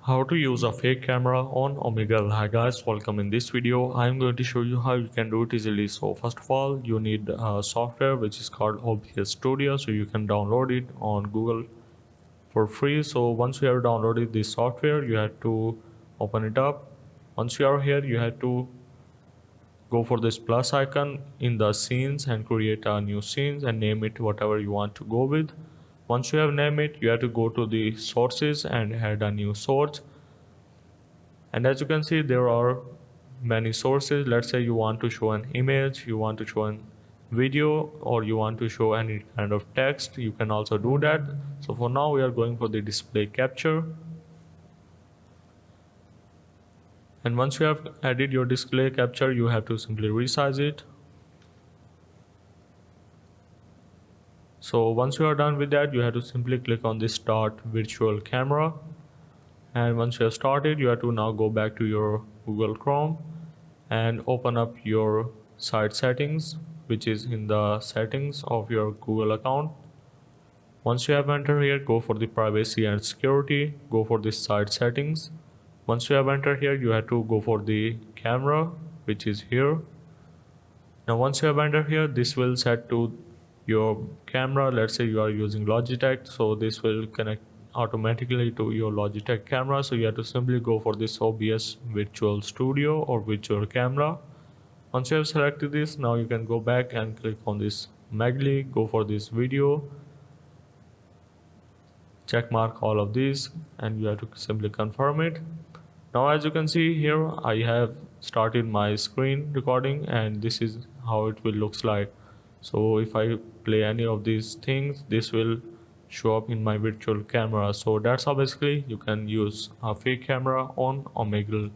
How to use a fake camera on Omegle. Hi guys, welcome. In this video I am going to show you how you can do it easily. So first of all, you need a software which is called OBS Studio, so you can download it on Google for free. So once you have downloaded this software, you have to open it up. Once you are here, you have to go for this plus icon in the scenes and create a new scenes and name it whatever you want to go with. Once you have named it, you have to go to the sources and add a new source. And as you can see, there are many sources. Let's say you want to show an image, you want to show a video, or you want to show any kind of text, you can also do that. So for now we are going for the display capture. And once you have added your display capture, you have to simply resize it. So once you are done with that, you have to simply click on this start virtual camera. And once you have started, you have to now go back to your Google Chrome and open up your site settings, which is in the settings of your Google account. Once you have entered here, go for the privacy and security, go for the site settings. Once you have entered here, you have to go for the camera, which is here. Now once you have entered here, this will set to your camera. Let's say you are using Logitech, so this will connect automatically to your Logitech camera. So you have to simply go for this OBS virtual studio or virtual camera. Once you have selected this, now you can go back and click on this Omegle, go for this video, check mark all of these, and you have to simply confirm it. Now as you can see here, I have started my screen recording and this is how it will looks like. So if I play any of these things, this will show up in my virtual camera. So that's how basically you can use a fake camera on Omegle.